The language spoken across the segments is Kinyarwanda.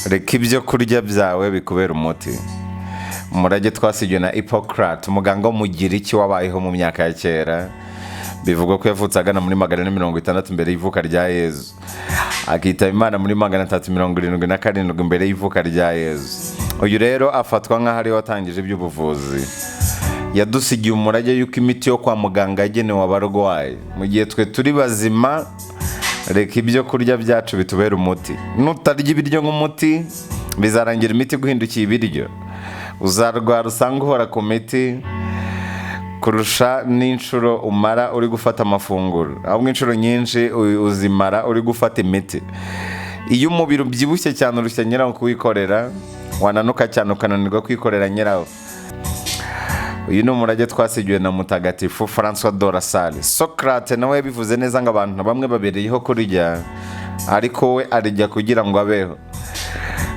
reka ibyo kurya byawe bikubera umuti. Umurage twasigiwe na Hippocrate, umuganga w'umugiriki wabayeho mu myaka ya kera. Bivugwa ko yavutse agana muri 460 mbere y'ivuka rya Yezu, akitaba Imana muri 377 mbere y'ivuka rya Yezu. Uyu rero afatwa nk'aho ari watangije iby'ubuvuzi. Yadusigiye umurage yuko imiti yo kwa muganga yagenewe abarwayi. Mu gihe twe turi bazima, reka ibyo kurya byacu bitubera umuti. Nutarya ibiryo nk'umuti, bizarangira imiti guhindukiye ibiryo. Uzarwara usanga uhora ku miti kurusha n'inshuro umara uri gufata amafunguro. Ahubwo inshuro nyinshi uzimara uri gufata imiti. Iyo umubiri ubyibushye cyane urushya nyirawo kuwikorera, wananuka cyane ukananirwa kwikorera nyirawo. Uyu ni umurage twasigiwe na mutagatifu François de la Salle. Socrate nawe yabivuze neza ngo abantu bamwe babereyeho kurya, ariko we arya kugira ngo abeho.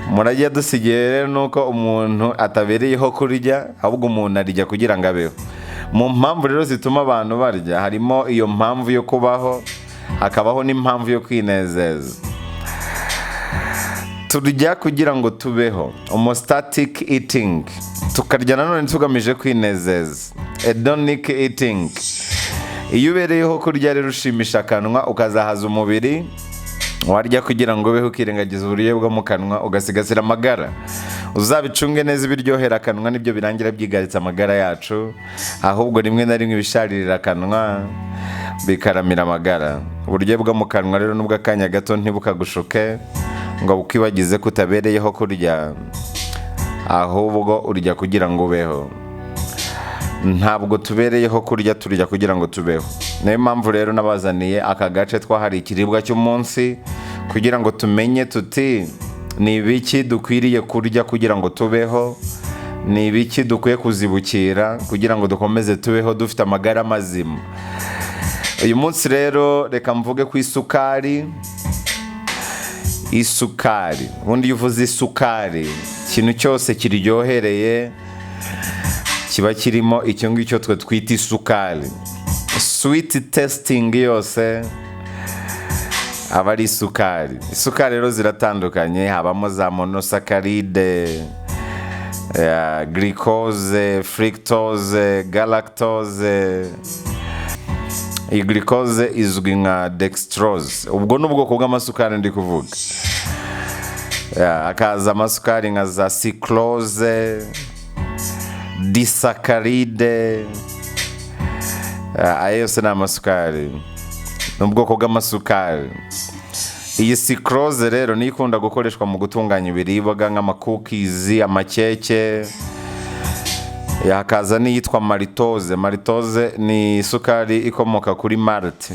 Umurage yadusigiye rero nuko umuntu atabereyeho kurya, ahubwo umuntu arya kugira ngo abeho. Mu mpamvu rero zituma abantu barya, harimo iyo mpamvu yo kubaho, hakabaho n'impamvu yo kwinezeza. Turya kugira ngo tubeho, homostatic eating. Tukarya nanone tugamije kwinezeza, hedonic eating. Iyo ubereyeho kurya rero ushimisha akanwa ukazahaza umubiri, warya kugira ngo ubeho ukirengagiza uburyohe bwo mu kanwa ugasigasira amagara. Uzabicunge neza ibiryohera akanwa nibyo birangira byigaritse amagara yacu, ahubwo rimwe na rimwe ibisharirira akanwa bikaramira amagara. Uburyohe bwo mu kanwa rero nubwo akanya gato ntibukagushuke ngo bukwibagize kutabereyeho kurya, ahubwo urya kugira ngo ubeho. Ntabwo tubereyeho kurya, turya kugira ngo tubeho. Niyo mpamvu rero nabazaniye aka gace twahari ikiribwa cy'umunsi, kugira ngo tumenye tuti ni ibiki dukwiriye kurya kugira ngo tubeho, ni ibiki dukwiye kuzibukira kugira ngo dukomeze tubeho dufite amagara mazima. Uyu munsi rero reka mvuge ku isukari. Isukari, ubundi iyo uvuze isukari, ikintu cyose kiryohereye kiba kirimo icyo ngicyo twe twita isukari. Sweet tasting yose aba ari isukari. Isukari rero ziratandukanye, habamo za monosaccharide, glucose, fructose, galactose. Iyi glucose izwi nka dextrose. Ubwo ni ubwoko bw'amasukari ndi kuvuga. Hakaza amasukari nka za sucrose, disaccharide. Ayo yose ni amasukari, ni ubwoko bw'amasukari. Iyi sucrose rero niyo ikunda gukoreshwa mu gutunganya ibiribwa nk'amakukizi, amakeke. Hakaza n'iyitwa maltose. Maltose ni isukari ikomoka kuri malt.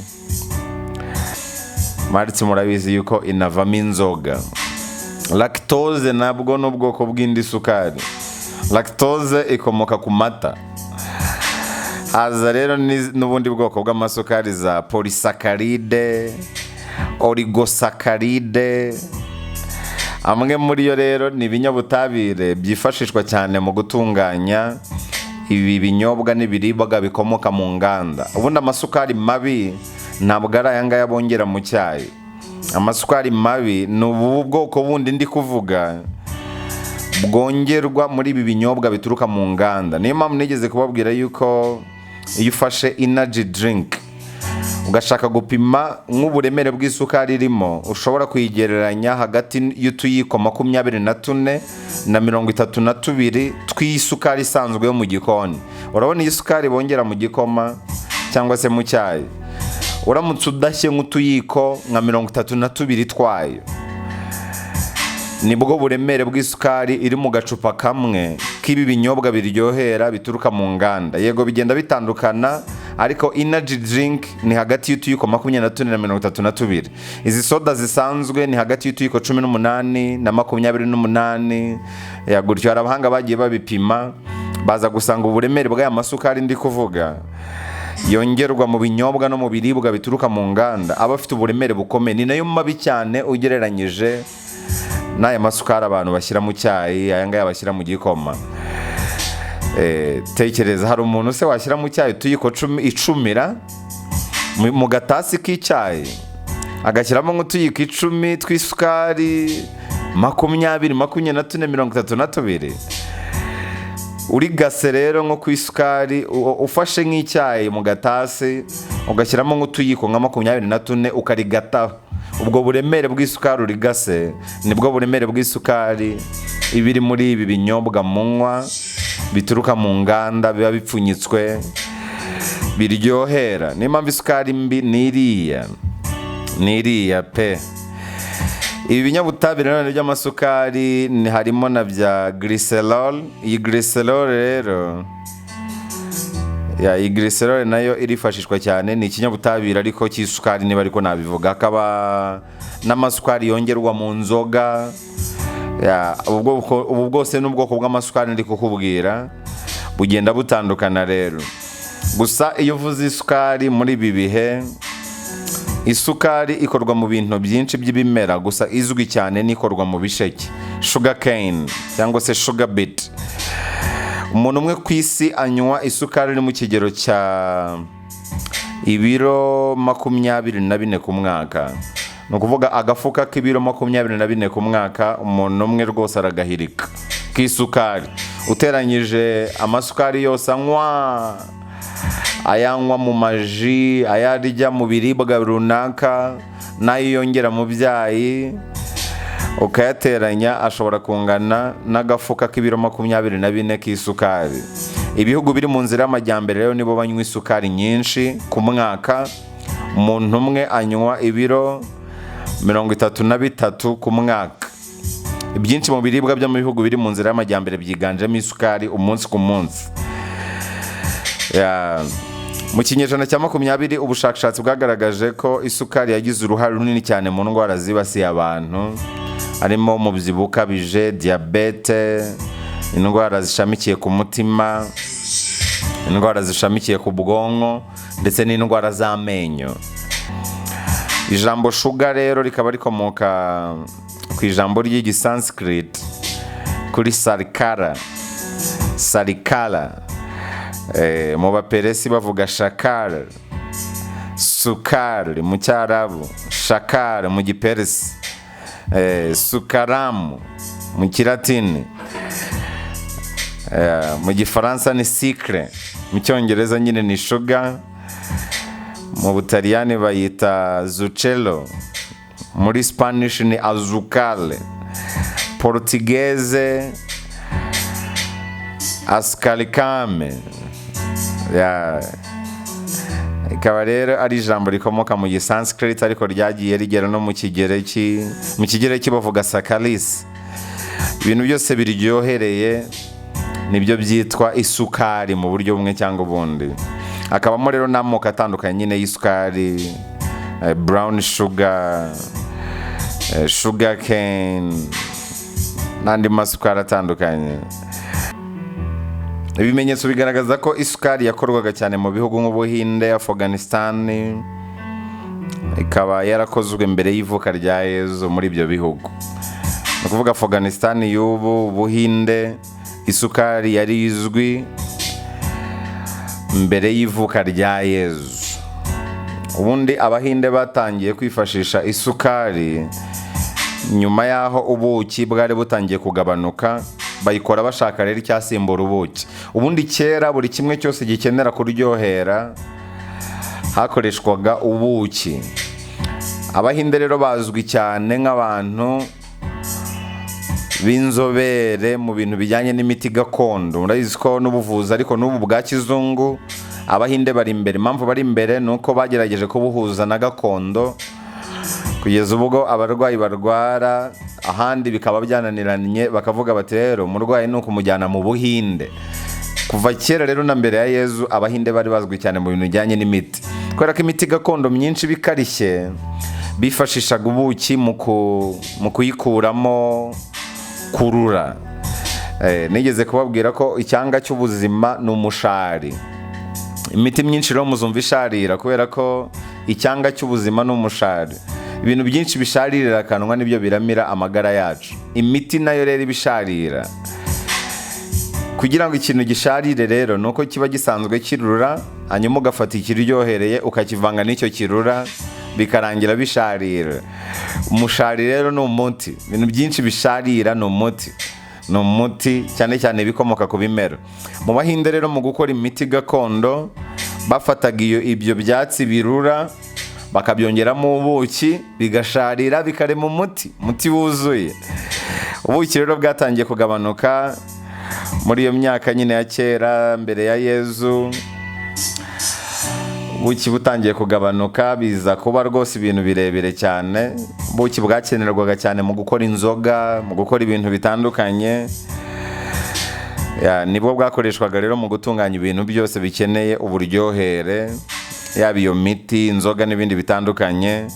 Malt murabizi yuko inavamo inzoga. Lactose nabwo ni ubwoko bw'indi sukari. Lactose ikomoka ku mata. Haza rero n'ubundi bwoko bw'amasukari za polysaccharide, oligosaccharide. Amwe muri yo rero ni ibinyabutabire byifashishwa cyane mu gutunganya ibi binyobwa n'ibiribwa bikomoka mu nganda. Ubundi amasukari mabi ntabwo ari aya ngaya bongera mu cyayi. Amasukari mabi ni ubu bwoko bundi ndi kuvuga bwongerwa muri ibi binyobwa bituruka mu nganda. Niyo mpamvu nigeze kubabwira yuko iyo ufashe energy drink ugashaka gupima nk'uburemere bw'isukari irimo, ushobora kuyigereranya hagati y'utuyiko 24 na 32 tw'isukari isanzwe yo mu gikoni. Urabona iyi sukari bongera mu gikoma cyangwa se mu cyayi, uramutse udashye nk'utuyiko nka 32 twayo, nibwo buremere bw'isukari iri mu gacupa kamwe k'ibi binyobwa biryohera bituruka mu nganda. Yego bigenda bitandukana, ariko energy drink ni hagati y'utuyiko 24 na 32. Izi soda zisanzwe ni hagati y'utuyiko 18 na 28. Gutyo hari abahanga bagiye babipima, baza gusanga uburemere bw'aya masukari ndi kuvuga yongerwa mu binyobwa no mu biribwa bituruka mu nganda aba afite uburemere bukomeye. Ni nayo mabi cyane ugereranyije n'aya masukari abantu bashyira mu cyayi, aya ngaya bashyira mu gikoma. Tekereza, hari umuntu se washyira mu cyayi tuyiko 10 mu gatasi k'icyayi, agashyiramo nk'utuyiko 10 tw'isukari 20, 24, 32. urigase rero nko ku isukari ufashe nk'icyayi mu gatasi ugashyiramo nk'utuyiko nka 24 ukarigataho. ubwo buremere bw'isukari urigase nibwo buremere bw'isukari ibiri muri ibi binyobwa munwa bituruka mu nganda biba bipfunyitswe biryohera. niyo mpamvu isukari mbi niriya pe. ibi binyabutabire none by'amasukari harimo na bya glycerol. iyi glycerol rero iyi glycerol nayo irifashishwa cyane, ni ikinyabutabire ariko cy'isukari niba ariko nabivuga. Hakaba n'amasukari yongerwa mu nzoga. ubu bwose n'ubwoko bw'amasukari ndi kukubwira bugenda butandukana rero. gusa iyo uvuze isukari muri ibi bihe, isukari ikorwa mu bintu byinshi by'ibimera, gusa izwi cyane n'ikorwa mu bisheke, sugar cane cyangwa se sugar beet. umuntu umwe ku isi anywa isukari iri mu kigero cya ibiro 24 ku mwaka. ni ukuvuga agafuka k'ibiro 24 ku mwaka umuntu umwe rwose aragahirika k'isukari. uteranyije amasukari yose anywa, ayanywa mu maji, ayarya mu biribwa runaka, n'ayo yongera mu byayi, ukayateranya ashobora kungana n'agafuka k'ibiro 24 k'isukari. ibihugu biri mu nzira y'amajyambere rero nibo banywa isukari nyinshi ku mwaka. umuntu umwe anywa ibiro 33 ku mwaka. ibyinshi mu biribwa byo mu bihugu biri mu nzira y'amajyambere byiganjemo isukari umunsi ku munsi. mu kinyejana cya 20 ubushakashatsi bwagaragaje ko isukari yagize uruhare runini cyane mu ndwara zibasiye abantu, harimo umubyibuho ukabije, diyabete, indwara zishamikiye ku mutima, indwara zishamikiye ku bwonko ndetse n'indwara z'amenyo. ijambo sugar rero rikaba rikomoka ku ijambo ry'igisanskrit kuri sarikara. mu baperesi bavuga shakar, sukar mu cyarabu, shakar mu giperesi, sukaramu mu kilatini, mu gifaransa ni sucre, mu cyongereza nyine ni sugar, mu butaliyani bayita zucchero, muri spanish ni azúcar, portuguese ascalicame. ikaba rero ari ijambo rikomoka mu gisanskrit ariko ryagiye rigera no mu kigereki bavuga sakaris. ibintu byose biryohereye nibyo byitwa isukari mu buryo bumwe cyangwa ubundi. hakabamo rero n'amoko atandukanye nyine y'isukari, brown sugar, sugar cane n'andi masukari atandukanye. ibimenyetso bigaragaza ko isukari yakorwaga cyane mu bihugu nk'Ubuhinde, Afghanistan, ikaba yarakozwe mbere y'ivuka rya Yezu muri ibyo bihugu. ni ukuvuga Afghanistan y'ubu, Ubuhinde, isukari yari izwi mbere y'ivuka rya Yezu. ubundi Abahinde batangiye kwifashisha isukari nyuma y'aho ubuki bwari butangiye kugabanuka, bayikora bashaka rero icyasimbura ubuki. ubundi kera buri kimwe cyose gikenera kuryohera hakoreshwaga ubuki. Abahinde rero bazwi cyane nk'abantu b'inzobere mu bintu bijyanye n'imiti gakondo. Murabizi ko n'ubuvuzi ariko n'ubu bwa kizungu Abahinde bari imbere. Impamvu bari imbere ni uko bagerageje kubuhuza na gakondo kugeza ubwo abarwayi barwara ahandi bikaba byananiranye, bakavuga bati rero umurwayi ni ukumujyana mu Buhinde. kuva kera rero na mbere ya Yezu Abahinde bari bazwi cyane mu bintu bijyanye n'imiti, kubera ko imiti gakondo myinshi bikarishye bifashishaga ubuki mu kuyikuramo kurura. Nigeze kubabwira ko icyanga cy'ubuzima ni umushari. Imiti myinshi rero muzumva isharira kubera ko icyanga cy'ubuzima ni umushari. Ibintu byinshi bisharirira akanwa nibyo biramira amagara yacu. Imiti nayo rero ibisharira. Kugira ngo ikintu gisharire rero nuko kiba gisanzwe kirura, hanyuma ugafata ikiryohereye ukakivanga n'icyo kirura, bikarangira bisharira. Umushari rero ni umuti, ibintu byinshi bisharira ni umuti cyane cyane bikomoka ku bimera. Mu Bahinde rero mu gukora imiti gakondo bafataga ibyo byatsi birura bakabyongeramo ubuki bigasharira bikarema umuti wuzuye. Ubuki rero bwatangiye kugabanuka muri iyo myaka nyine ya kera mbere ya Yezu. Ubuki butangiye kugabanuka biza kuba rwose ibintu birebire cyane. Ubuki bwakenerwaga cyane mu gukora inzoga, mu gukora ibintu bitandukanye. Nibwo bwakoreshwaga rero mu gutunganya ibintu byose bikeneye uburyohere, yaba iyo miti, inzoga n'ibindi bitandukanye.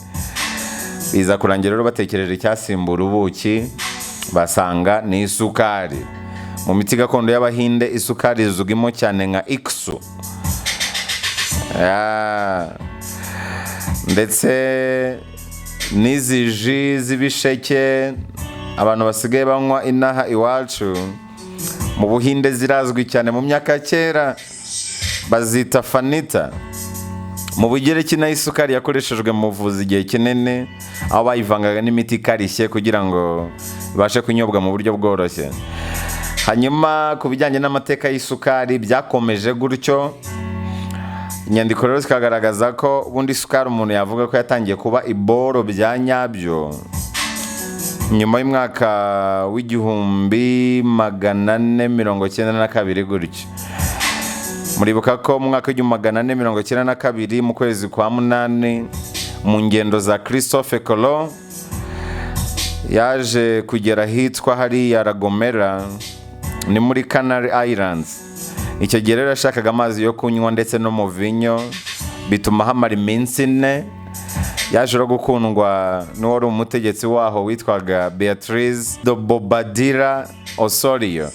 Biza kurangira rero batekereje icyasimbura ubuki, basanga ni isukari. Mu miti gakondo y'Abahinde isukari izugimo cyane nka iksu. Ndetse n'izi ji z'ibisheke abantu basigaye banywa inaha iwacu mu Buhinde zirazwi cyane. Mu myaka kera bazita fanita. Mu Bugereki nayo isukari yakoreshejwe mu buvuzi igihe kinini, aho bayivangaga n'imiti ikarishye kugira ngo ibashe kunyobwa mu buryo bworoshye. Hanyuma ku bijyanye n'amateka y'isukari byakomeje gutyo. Inyandiko rero zikagaragaza ko ubundi isukari umuntu yavuga ko yatangiye kuba iboro bya nyabyo nyuma y'umwaka w'1492 gutyo. Muribuka ko mu mwaka w'1492 mu kwezi kwa munani mu ngendo za Christophe Colomb yaje kugera hitwa hariya La Gomera, ni muri Canary Islands. Icyo gihe rero yashakaga amazi yo kunywa ndetse no mu vinyo, bituma hamara iminsi 4. Yaje no gukundwa n'uwari umutegetsi waho witwaga Beatrice de Bobadilla Osorio,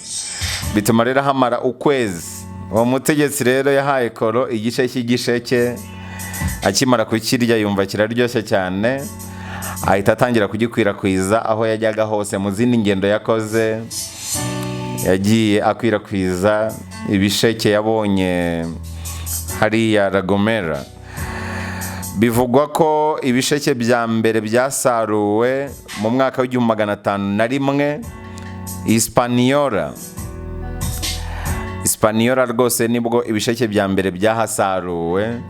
bituma rero hamara ukwezi. Uwo mutegetsi rero yahaye Koro igice cy'igisheke, akimara kukirya yumva kiraryoshye cyane, ahita atangira kugikwirakwiza aho yajyaga hose. Mu zindi ngendo yakoze yagiye akwirakwiza ibisheke yabonye hariya La Gomera. Bivugwa ko ibisheke bya mbere byasaruwe mu mwaka w'1501 Hispaniola rwose nibwo ibisheke bya mbere byahasaruwe,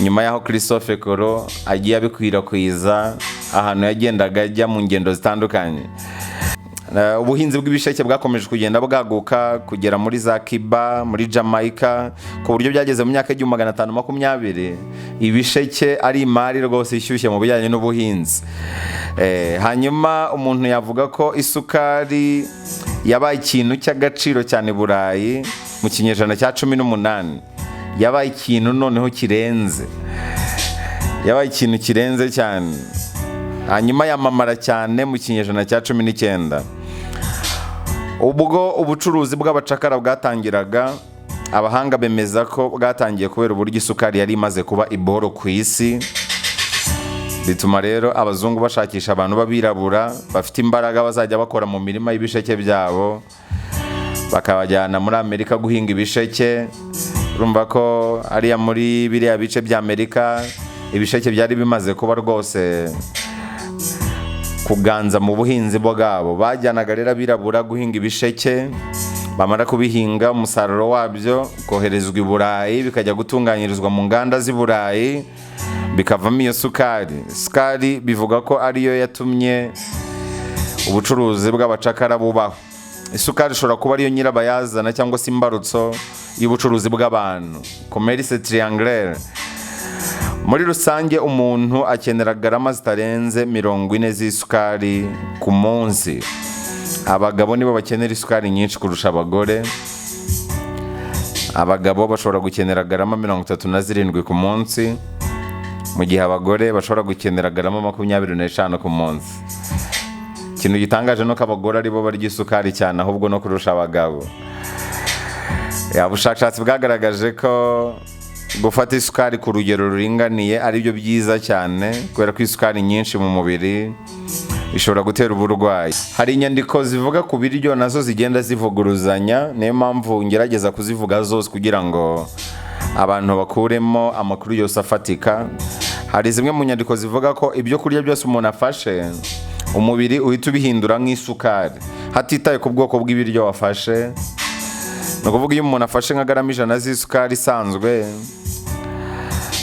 nyuma yaho Christophe Colomb agiye abikwirakwiza ahantu yagendaga ajya mu ngendo zitandukanye. Ubuhinzi bw'ibisheke bwakomeje kugenda bwaguka kugera muri za Cuba, muri Jamaica, ku buryo byageze mu myaka y'1520 ibisheke ari imari rwose ishyushye mu bijyanye n'ubuhinzi. Hanyuma umuntu yavuga ko isukari yabaye ikintu cy'agaciro cyane Burayi mu kinyejana cya 18. Yabaye ikintu noneho kirenze, yabaye ikintu kirenze cyane. Hanyuma yamamara cyane mu kinyejana cya 19. Ubwo ubucuruzi bw'abacakara bwatangiraga, abahanga bemeza ko bwatangiye kubera uburyo isukari yari imaze kuba iboro ku isi. Bituma rero abazungu bashakisha abantu b'abirabura bafite imbaraga bazajya bakora mu mirima y'ibisheke byabo, bakabajyana muri Amerika guhinga ibisheke. Urumva ko ariya muri biriya bice bya Amerika ibisheke byari bimaze kuba rwose kuganza mu buhinzi bwabo. Bajyanaga rero abirabura guhinga ibisheke, bamara kubihinga umusaruro wabyo koherezwa i Burayi, bikajya gutunganyirizwa mu nganda z'i Burayi, bikavamo iyo sukari. Sukari bivuga ko ariyo yatumye ubucuruzi bw'abacakara bubaho. Isukari ishobora kuba ariyo nyirabayazana cyangwa se imbarutso y'ubucuruzi bw'abantu, commerce triangulaire. Muri rusange umuntu akenera garama zitarenze 40 z'isukari ku munsi. Abagabo nibo bakenera isukari nyinshi kurusha abagore. Abagabo bashobora gukenera garama 37 ku munsi, mu gihe abagore bashobora gukenera garama 25 ku munsi. Ikintu gitangaje no ko abagore aribo barya isukari cyane ahubwo no kurusha abagabo. Ubushakashatsi bwagaragaje ko gufata isukari ku rugero ruringaniye ari byo byiza cyane, kubera ko isukari nyinshi mu mubiri ishobora gutera uburwayi. Hari inyandiko zivuga ku biryo nazo zigenda zivuguruzanya, niyo mpamvu ngerageza kuzivuga zose kugira ngo abantu bakuremo amakuru yose afatika. hari zimwe mu nyandiko zivuga ko ibyo kurya byose umuntu afashe umubiri uhita ubihindura nk'isukari hatitaye ku bwoko bw'ibiryo wafashe. Ni ukuvuga iyo umuntu afashe nka garama 100 z'isukari isanzwe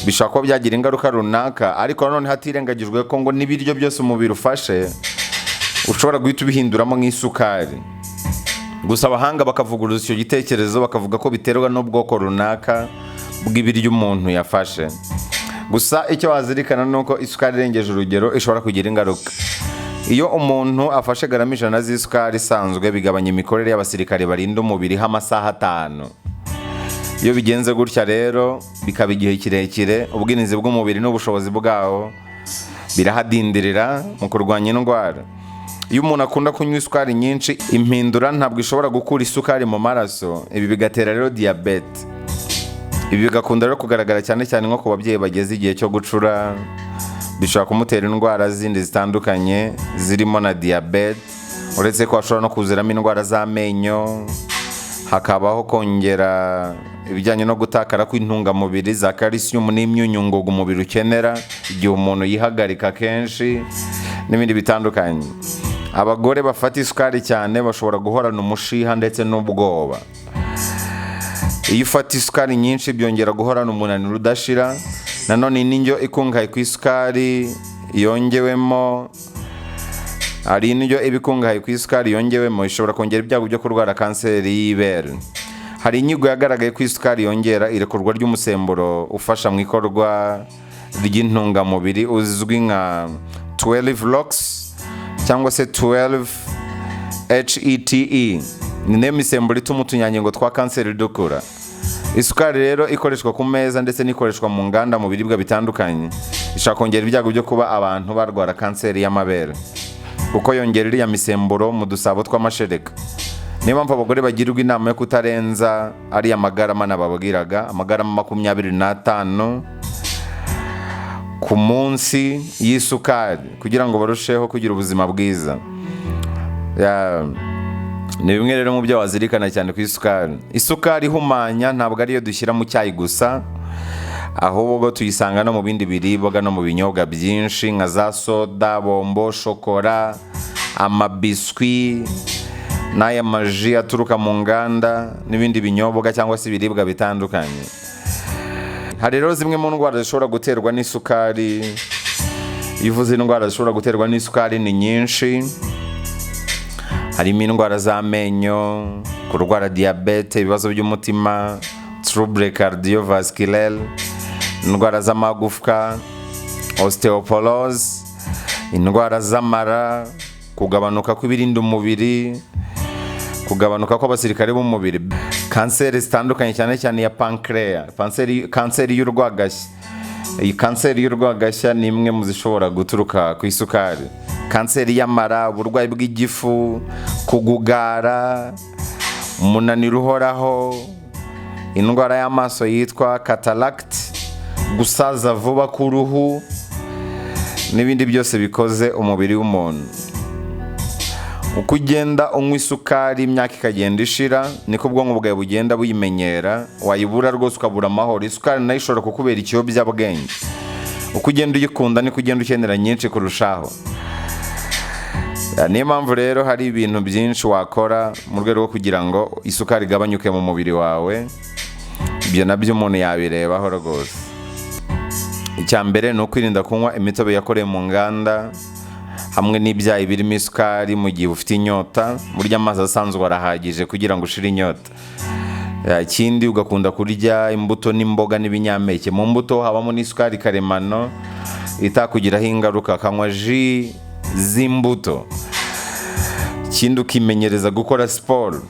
bishobora kuba byagira ingaruka runaka, ariko nanone hatirengagijwe ko ngo n'ibiryo byose umubiri ufashe ushobora guhita ubihinduramo nk'isukari. Gusa abahanga bakavuguruza icyo gitekerezo bakavuga ko biterwa n'ubwoko runaka bw'ibiryo umuntu yafashe. Gusa icyo wazirikana ni uko isukari irengeje urugero ishobora kugira ingaruka. Iyo umuntu afashe garama 100 z'isukari isanzwe bigabanya imikorere y'abasirikare barinda umubiri amasaha 5. Iyo bigenze gutya rero bikaba igihe kirekire, ubwirinzi bw'umubiri n'ubushobozi bwawo birahadindirira mu kurwanya indwara. Iyo umuntu akunda kunywa isukari nyinshi, impindura ntabwo ishobora gukura isukari mu maraso, ibi bigatera rero diyabete. Ibi bigakunda rero kugaragara cyane cyane nko ku babyeyi bageze igihe cyo gucura, bishobora kumutera indwara zindi zitandukanye zirimo na diyabete, uretse ko hashobora no kuziramo indwara z'amenyo, hakabaho kongera ibijyanye no gutakara kw'intungamubiri za calcium n'imyunyungugu umubiri ukenera igihe umuntu yihagarika kenshi n'ibindi bitandukanye. Abagore bafata isukari cyane bashobora guhorana umushiha ndetse n'ubwoba. Iyo ufata isukari nyinshi byongera guhorana umunaniro udashira. Nanone n'indyo ikungahaye ku isukari yongewemo ishobora kongera ibyago byo kurwara kanseri y'ibere. Hari inyigo yagaragaye ko isukari yongera irekurwa ry'umusemburo ufasha mu ikorwa ry'intungamubiri uzwi nka 12-LOX cyangwa se 12-HETE. Ni nayo misemburo ituma utunyangingo twa kanseri dukura. Isukari rero ikoreshwa ku meza ndetse n'ikoreshwa mu nganda mu biribwa bitandukanye ishobora kongera ibyago byo kuba abantu barwara kanseri y'amabere kuko yongera iriya misemburo mu dusabo tw'amashereka. Niyo mpamvu abagore bagirwa inama yo kutarenza ariya magarama nababwiraga, amagarama 25 ku munsi y'isukari kugira ngo barusheho kugira ubuzima bwiza. Ni bimwe rero mu byo wazirikana cyane ku isukari. Isukari ihumanya ntabwo ariyo dushyira mu cyayi gusa, ahubwo tuyisanga no mu bindi biribwa no mu binyobwa byinshi nka za soda, bombo, shokora, amabiswi n'aya maji aturuka mu nganda n'ibindi binyobwa cyangwa se ibiribwa bitandukanye. Hari rero zimwe mu ndwara zishobora guterwa n'isukari. Iyo uvuze indwara zishobora guterwa n'isukari ni nyinshi. Harimo indwara z'amenyo, kurwara diyabete, ibibazo by'umutima, trouble cardiovasculaire, indwara z'amagufwa, osteoporose, indwara z'amara, kugabanuka kw'ibirinda umubiri, kugabanuka kw'abasirikare b'umubiri, kanseri zitandukanye cyane cyane ya pancreas, kanseri y'urwagashya. Iyi kanseri y'urwagashya ni imwe mu zishobora guturuka ku isukari. Kanseri y'amara, uburwayi bw'igifu, kugugara, umunaniro uhoraho, indwara y'amaso yitwa cataract, gusaza vuba k'uruhu n'ibindi byose bikoze umubiri w'umuntu. Uko ugenda unywa isukari imyaka ikagenda ishira niko ubwonko bwawe bugenda buyimenyera, wayibura rwose ukabura amahoro. Isukari nayo ishobora kukubera ikiyobyabwenge. Uko ugenda uyikunda niko ugenda ukenera nyinshi kurushaho. Niyo mpamvu rero hari ibintu byinshi wakora mu rwego rwo kugira ngo isukari igabanyuke mu mubiri wawe. Ibyo nabyo umuntu yabirebaho rwose. Icya mbere ni ukwirinda kunywa imitobe yakorewe mu nganda hamwe n'ibyayi birimo isukari mu gihe ufite inyota. Burya amazi asanzwe arahagije kugira ngo ushire inyota. Ikindi ugakunda kurya imbuto n'imboga n'ibinyampeke. Mu mbuto habamo n'isukari karemano itakugiraho ingaruka. Kanywa ji z'imbuto. Ikindi ukimenyereza gukora siporo.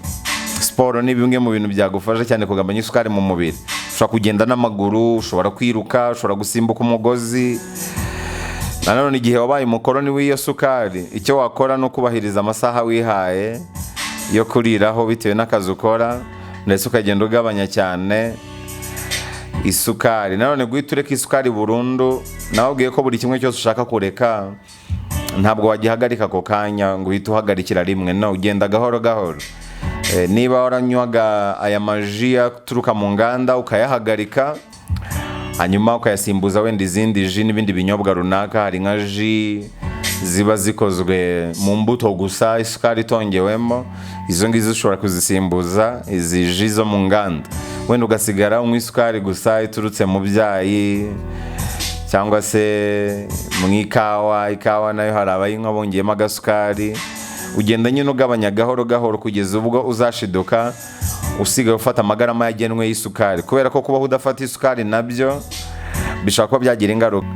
Siporo ni bimwe mu bintu byagufasha cyane kugabanya isukari mu mubiri. Ushobora kugenda n'amaguru, ushobora kwiruka, ushobora gusimbuka umugozi. Nanone igihe wabaye umukoroni w'iyo sukari, icyo wakora ni ukubahiriza amasaha wihaye yo kuriraho bitewe n'akazi ukora, ndetse ukagenda ugabanya cyane isukari. Nanone guhita ureka isukari burundu, nawe ubwiye ko buri kimwe cyose ushaka kureka ntabwo wagihagarika ako kanya ngo uhite uhagarikira rimwe. No, ugenda gahoro gahoro. Niba waranywaga aya maji aturuka mu nganda ukayahagarika, hanyuma ukayasimbuza wenda izindi ji n'ibindi binyobwa runaka. Hari nka ji ziba zikozwe mu mbuto gusa, isukari itongewemo, izo ngizo ushobora kuzisimbuza izi ji zo mu nganda, wenda ugasigara unywa isukari gusa iturutse mu byayi cyangwa se mu ikawa nayo hari abayinywa bongeyemo agasukari. Ugenda nyine ugabanya gahoro gahoro kugeza ubwo uzashiduka usigaye ufata amagarama yagenwe y'isukari, kubera ko kubaho udafata isukari nabyo bishobora kuba byagira ingaruka.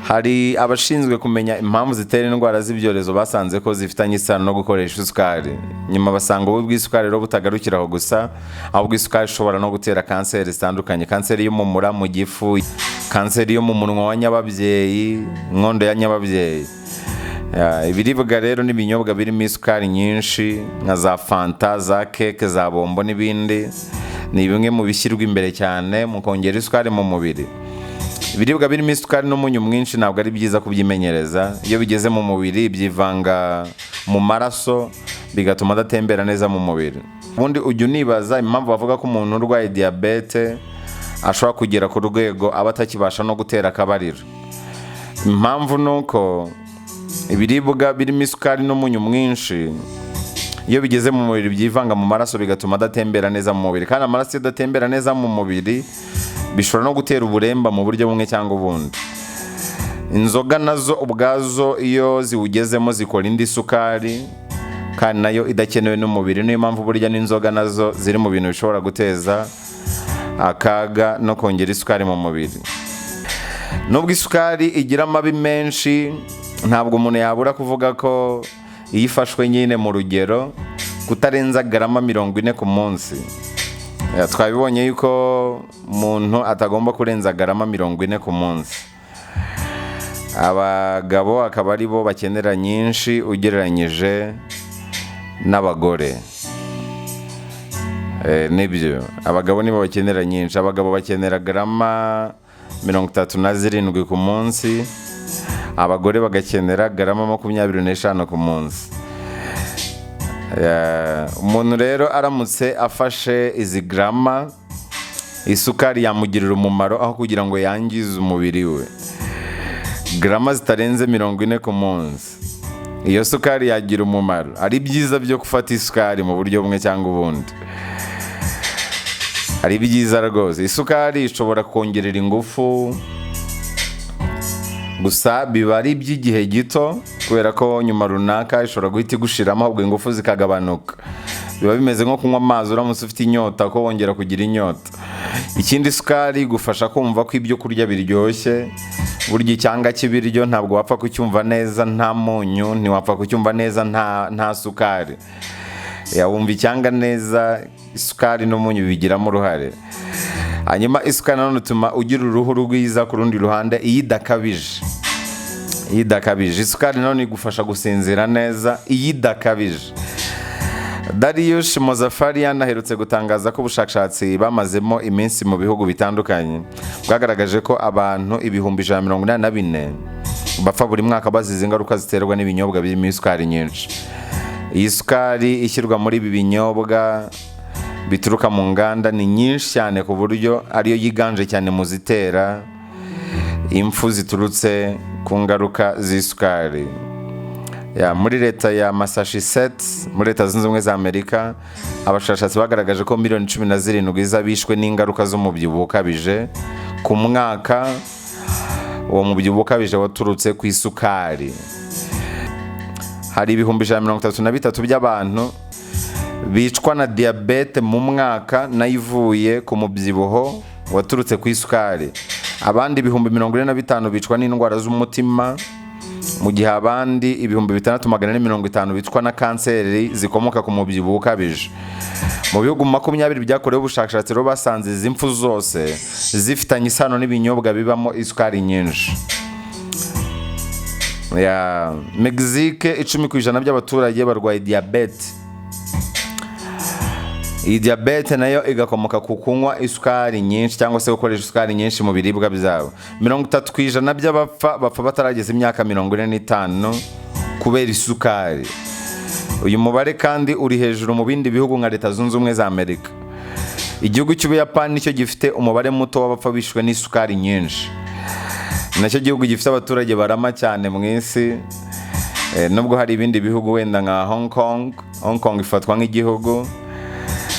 Hari abashinzwe kumenya impamvu zitera indwara z'ibyorezo basanze ko zifitanye isano no gukoresha isukari. Nyuma basanga ububi bw'isukari rero butagarukiraho gusa, ahubwo isukari ishobora no gutera kanseri zitandukanye. Kanseri yo mu mura, mu gifu, kanseri yo mu munwa wa nyababyeyi, inkondo ya nyababyeyi. Ibiribwa rero n'ibinyobwa birimo isukari nyinshi nka za fanta, za keke, za bombo n'ibindi ni bimwe mu bishyirwa imbere cyane mu kongera isukari mu mubiri. Ibiribwa birimo isukari n'umunyu mwinshi ntabwo ari byiza kubyimenyereza. Iyo bigeze mu mubiri byivanga mu maraso bigatuma adatembera neza mu mubiri. Ubundi ujya unibaza impamvu bavuga ko umuntu urwaye diyabete ashobora kugera ku rwego aba atakibasha no gutera akabariro. Impamvu ni uko ibiribwa birimo isukari n'umunyu mwinshi iyo bigeze mu mubiri byivanga mu maraso bigatuma adatembera neza mu mubiri, kandi amaraso iyo adatembera neza mu mubiri bishobora no gutera uburemba mu buryo bumwe cyangwa ubundi. Inzoga nazo ubwazo iyo ziwugezemo zikora indi sukari kandi nayo idakenewe n'umubiri. Niyo mpamvu burya n'inzoga nazo ziri mu bintu bishobora guteza akaga no kongera isukari mu mubiri. Nubwo isukari igira amabi menshi, ntabwo umuntu yabura kuvuga ko iyo ifashwe nyine mu rugero kutarenza garama 40 ku munsi. Twabibonye yuko umuntu atagomba kurenza garama 40 ku munsi. Abagabo akaba ari bo bakenera nyinshi ugereranyije n'abagore. Nibyo, abagabo nibo bakenera nyinshi. Abagabo bakenera garama 37 ku munsi, abagore bagakenera garama 25 ku munsi. Umuntu rero aramutse afashe izi grama, isukari yamugirira umumaro aho kugira ngo yangize umubiri we. Grama zitarenze 40 ku munsi, iyo sukari yagira umumaro. Ari byiza byo gufata isukari mu buryo bumwe cyangwa ubundi, ari byiza rwose. Isukari ishobora kongerera ingufu, gusa biba ari iby'igihe gito, kubera ko nyuma runaka ishobora guhita igushiramo ahubwo ingufu zikagabanuka. Biba bimeze nko kunywa amazi uramutse ufite inyota ko wongera kugira inyota. Ikindi, isukari igufasha kumva ko ibyo kurya biryoshye. Burya icyanga cy'ibiryo ntabwo wapfa kucyumva neza nta munyu, ntiwapfa kucyumva neza nta sukari. Wumva icyanga neza, isukari n'umunyu bigiramo uruhare. Hanyuma isukari nanone ituma ugira uruhu rwiza ku rundi ruhande iyo idakabije. Isukari nanone igufasha gusinzira neza iyo idakabije. Darius Mozafarian aherutse gutangaza ko ubushakashatsi bamazemo iminsi mu bihugu bitandukanye bwagaragaje ko abantu 184 bapfa buri mwaka bazize ingaruka ziterwa n'ibinyobwa birimo isukari nyinshi. Iyi sukari ishyirwa muri ibi binyobwa bituruka mu nganda ni nyinshi cyane ku buryo ariyo yiganje cyane mu zitera impfu ziturutse ku ngaruka z'isukari. Muri leta ya Massachusetts, muri leta zunze ubumwe za Amerika, abashakashatsi bagaragaje ko miliyoni 17 z'abishwe n'ingaruka z'umubyibuho ukabije ku mwaka. Uwo mubyibuho ukabije waturutse ku isukari. Hari 133 by'abantu bicwa na diyabete mu mwaka nayivuye ku mubyibuho waturutse ku isukari. Abandi 45,000 bicwa n'indwara z'umutima, mu gihe abandi 6,450 bicwa na kanseri zikomoka ku mubyibuho ukabije. Mu bihugu 20 byakorewe ubushakashatsi rero basanze izi mpfu zose zifitanye isano n'ibinyobwa bibamo isukari nyinshi. Mexique 10% by'abaturage barwaye diyabete. Iyi diyabete nayo igakomoka ku kunywa isukari nyinshi cyangwa se gukoresha isukari nyinshi mu biribwa byabo. 30% by'abapfa batarageza imyaka 45 kubera isukari. Uyu mubare kandi uri hejuru mu bindi bihugu nka Leta Zunze Ubumwe za Amerika. igihugu cy'Ubuyapani nicyo gifite umubare muto w'abapfa bishwe n'isukari nyinshi. Nacyo gihugu gifite abaturage barama cyane mu isi, nubwo hari ibindi bihugu wenda nka Hong Kong ifatwa nk'igihugu,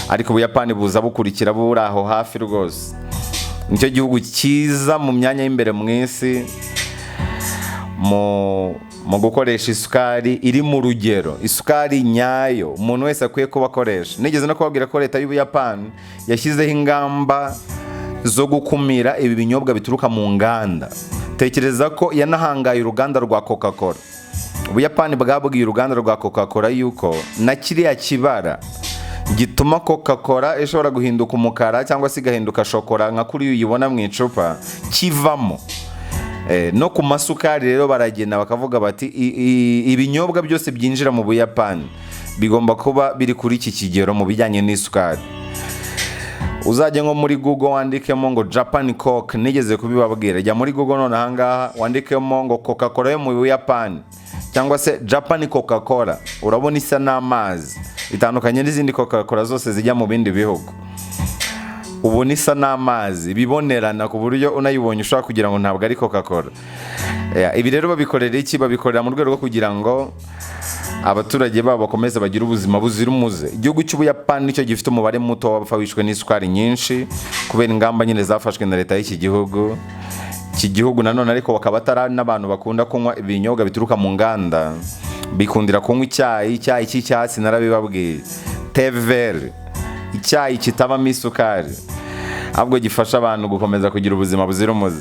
ariko Ubuyapani buza bukurikira buri aho hafi rwose. Nicyo gihugu cyiza mu myanya y'imbere mu isi mu gukoresha isukari iri mu rugero, isukari nyayo umuntu wese akwiye kuba akoresha. Nigeze no kubabwira ko leta y'Ubuyapani yashyizeho ingamba zo gukumira ibi binyobwa bituruka mu nganda. Tekereza ko yanahangaye uruganda rwa Coca-Cola. Ubuyapani bwabwiye uruganda rwa Coca-Cola yuko na kiriya kibara gituma Coca-Cola ishobora guhinduka umukara cyangwa se igahinduka shokora nka kuri uyibona mu icupa kivamo. No ku masukari rero baragenda bakavuga bati ibinyobwa byose byinjira mu Buyapani bigomba kuba biri kuri iki kigero mu bijyanye n'isukari. Uzajya nko muri Google wandikemo ngo Japan Coke, nigeze kubibabwira. Jya muri Google none ahangaha wandikemo ngo Coca-Cola yo mu Buyapani cyangwa se Japan Coca-Cola, urabona isa n'amazi, itandukanye n'izindi Coca-Cola zose zijya mu bindi bihugu. Ubona isa n'amazi bibonerana ku buryo unayibonye ushaka kugira ngo ntabwo ari Coca-Cola. Ibi rero babikorera iki? Babikorera mu rwego rwo kugira ngo abaturage babo bakomeze bagire ubuzima buzira umuze. Igihugu cy'Ubuyapani nicyo gifite umubare muto w'abapfa bishwe n'isukari nyinshi kubera ingamba nyine zafashwe na leta y'iki gihugu. Iki gihugu nanone ariko bakaba atari n'abantu bakunda kunywa ibinyobwa bituruka mu nganda, bikundira kunywa icyayi cy'icyatsi. Narabibabwiye, tevere, icyayi kitabamo isukari, ahubwo gifasha abantu gukomeza kugira ubuzima buzira umuze.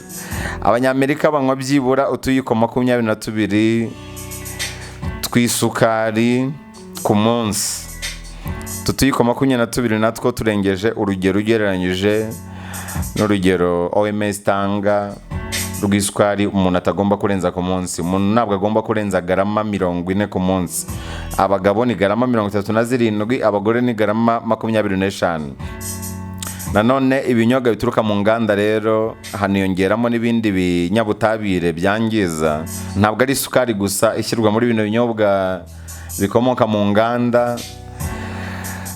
Abanyamerika banywa byibura utuyiko 22 tw'isukari ku munsi. Tutuyiko 22 natwo turengeje urugero ugereranyije n'urugero OMS tanga rw'isukari umuntu atagomba kurenza ku munsi. Umuntu ntabwo agomba kurenza garama 40 ku munsi. Abagabo ni garama 37, abagore ni garama 25. Nanone ibinyobwa bituruka mu nganda rero haniyongeramo n'ibindi binyabutabire byangiza. Ntabwo ari isukari gusa ishyirwa muri bino binyobwa bikomoka mu nganda,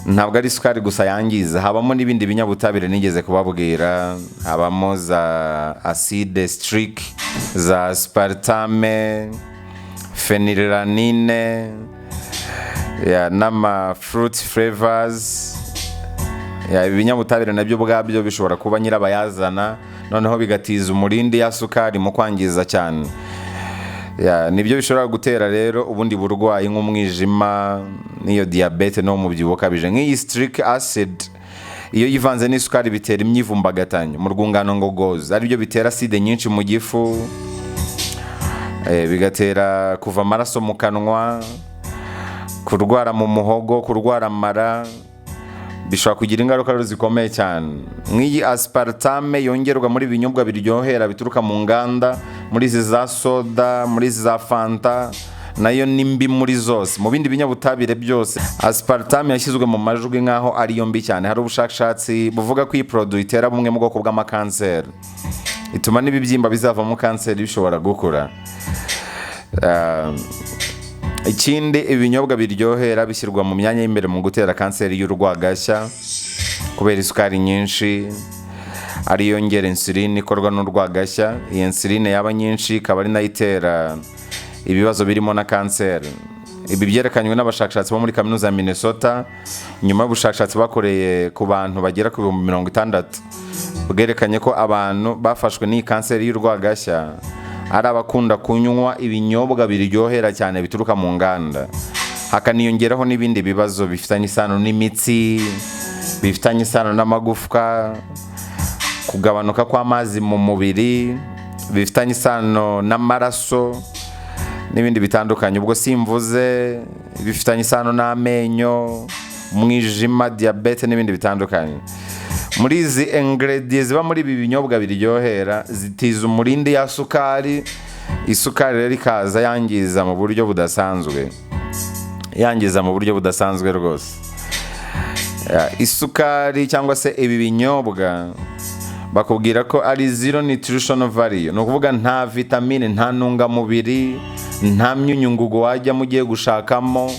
ntabwo ari isukari gusa yangiza, habamo n'ibindi binyabutabire nigeze kubabwira. Habamo za acide citric, za aspartame, phenylalanine, n'ama fruit flavors. Ibinyabutabire nabyo bwabyo bishobora kuba nyirabayazana, noneho bigatiza umurindi ya sukari mu kwangiza cyane. Nibyo bishobora gutera rero ubundi burwayi nk'umwijima n'iyo diabete no mubyibuho kabije. Nk'iyi citric acid iyo yivanze n'isukari bitera imyivumbagatanyo mu rwungano ngogozi, ari byo bitera acide nyinshi mu gifu, bigatera kuva amaraso mu kanwa, kurwara mu muhogo, kurwara amara. Bishobora kugira ingaruka zikomeye cyane. Nk'iyi aspartame yongerwa muri binyobwa biryohera bituruka mu nganda, muri izi za soda, muri izi za fanta, nayo ni mbi muri zose. Mu bindi binyabutabire byose aspartame yashyizwe mu majwi nk'aho ariyo mbi cyane. Hari ubushakashatsi buvuga ko iyi produit itera bumwe mu bwoko bw'amakanseri, ituma n'ibibyimba bizavamo kanseri bishobora gukura. Ikindi, ibinyobwa biryohera bishyirwa mu myanya y'imbere mu gutera kanseri y'urwagashya kubera isukari nyinshi, ari yongera insuline ikorwa n'urwagashya. Iyi insuline yaba nyinshi ikaba ari nayo itera ibibazo birimo na kanseri. Ibi byerekanywe n'abashakashatsi bo muri kaminuza ya Minnesota nyuma y'ubushakashatsi bakoreye ku bantu bagera ku 60. Bwerekanye ko abantu bafashwe n'iyi kanseri y'urwagashya ari abakunda kunywa ibinyobwa biryohera cyane bituruka mu nganda. Hakaniyongeraho n'ibindi bibazo bifitanye isano n'imitsi, bifitanye isano n'amagufwa, kugabanuka kw'amazi mu mubiri, bifitanye isano n'amaraso n'ibindi bitandukanye. Ubwo simvuze bifitanye isano n'amenyo, umwijima, diabete n'ibindi bitandukanye. Muri izi ingredients ziba muri ibi binyobwa biryohera zitiza umurindi ya sukari. Isukari rero ikaza yangiza mu buryo budasanzwe rwose. Isukari cyangwa se ibi binyobwa bakubwira ko ari zero nutritional value, ni ukuvuga nta vitamine, nta ntungamubiri, nta myunyungugu wajya mugiye gushakamo,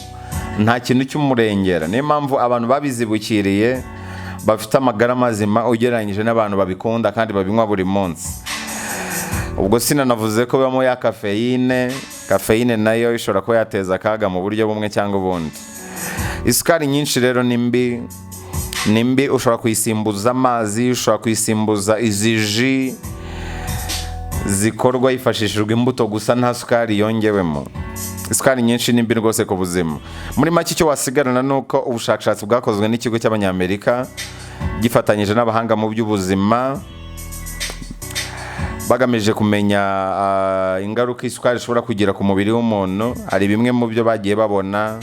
nta kintu cy'umurengera. Niyo mpamvu abantu babizibukiriye bafite amagara mazima ugereranyije n'abantu babikunda kandi babinywa buri munsi. Ubwo sinanavuze ko bibamo ya kafeyine nayo ishobora kuba yateza akaga mu buryo bumwe cyangwa ubundi. Isukari nyinshi rero ni mbi, ushobora kuyisimbuza amazi, ushobora kuyisimbuza izi ji zikorwa hifashishijwe imbuto gusa nta sukari yongewemo. Isukari nyinshi ni mbi rwose ku buzima. Muri make icyo wasigarana ni uko ubushakashatsi bwakozwe n'ikigo cy'Abanyamerika gifatanyije n'abahanga mu by'ubuzima bagamije kumenya ingaruka isukari ishobora kugira ku mubiri w'umuntu. Hari bimwe mu byo bagiye babona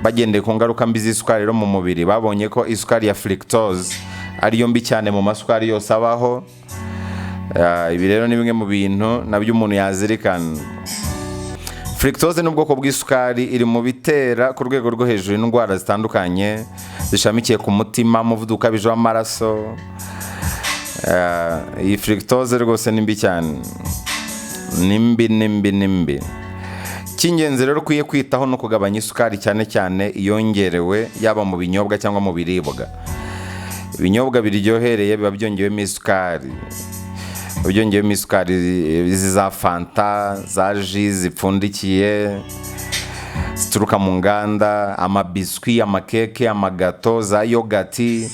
bagendeye ku ngaruka mbi z'isukari rero mu mubiri. Babonye ko isukari ya fructose ariyo mbi cyane mu masukari yose abaho. Ibi rero ni bimwe mu bintu nabyo umuntu yazirikana. Fructose ni ubwoko bw'isukari, iri mu bitera ku rwego rwo hejuru indwara zitandukanye zishamikiye ku mutima, umuvuduko ukabije w'amaraso. Iyi fructose rwose ni mbi cyane, ni mbi. Icy'ingenzi rero ukwiye kwitaho no kugabanya isukari, cyane cyane iyongerewe yaba mu binyobwa cyangwa mu biribwa. Ibinyobwa biryohereye biba byongewemo isukari. Byongewemo isukari za fanta, za ji zipfundikiye zituruka mu nganda, amabiswi, amakeke, amagato, za yogati.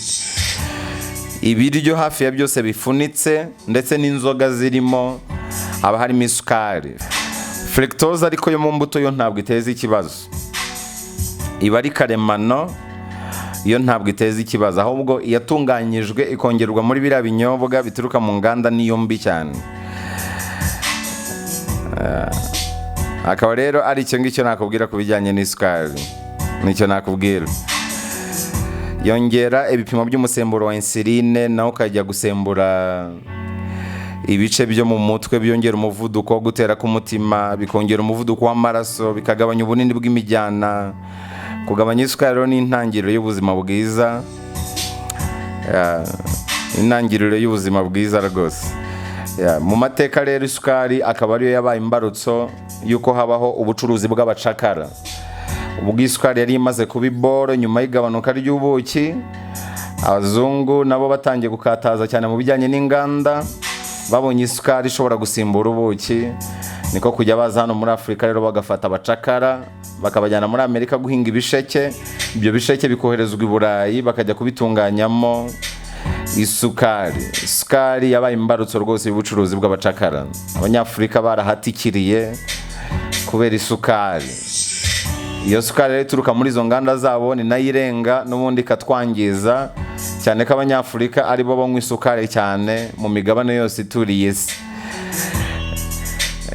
Ibiryo hafi ya byose bifunitse ndetse n'inzoga zirimo haba harimo isukari. Fructose ariko yo mu mbuto yo ntabwo iteza ikibazo, iba ari karemano, yo ntabwo iteza ikibazo, ahubwo iyatunganyijwe ikongerwa muri biriya binyobwa bituruka mu nganda niyo mbi cyane. Akaba rero ari icyo ngicyo nakubwira ku bijyanye n'isukari. Nicyo nakubwira. Yongera ibipimo by'umusemburo wa insuline, naho ukajya gusembura ibice byo mu mutwe, byongera umuvuduko wo gutera k'umutima, bikongera umuvuduko w'amaraso, bikagabanya ubunini bw'imijyana. Kugabanya isukari rero ni intangiriro y'ubuzima bwiza. Intangiriro y'ubuzima bwiza rwose. Mu mateka rero isukari akaba ariyo yabaye imbarutso y'uko habaho ubucuruzi bw'abacakara. Ubwo isukari yari imaze kuba iboro nyuma y'igabanuka ry'ubuki, abazungu nabo batangiye gukataza cyane mu bijyanye n'inganda. Babonye isukari ishobora gusimbura ubuki, niko kujya baza hano muri Afurika rero bagafata abacakara bakabajyana muri Amerika guhinga ibisheke. Ibyo bisheke bikoherezwa i Burayi bakajya kubitunganyamo isukari. Isukari yabaye imbarutso rwose y'ubucuruzi bw'abacakara. Abanyafurika barahatikiriye kubera isukari. Iyo sukari rero ituruka muri izo nganda zabo ni nayo irenga n'ubundi ikatwangiza, cyane ko Abanyafurika aribo banywa isukari cyane mu migabane yose ituriye isi.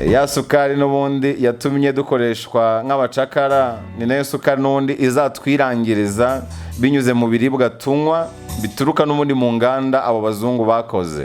Ya sukari n'ubundi yatumye dukoreshwa nk'abacakara, ni nayo sukari n'ubundi izatwirangiriza binyuze mu biribwa tunywa bituruka n'ubundi mu nganda abo bazungu bakoze.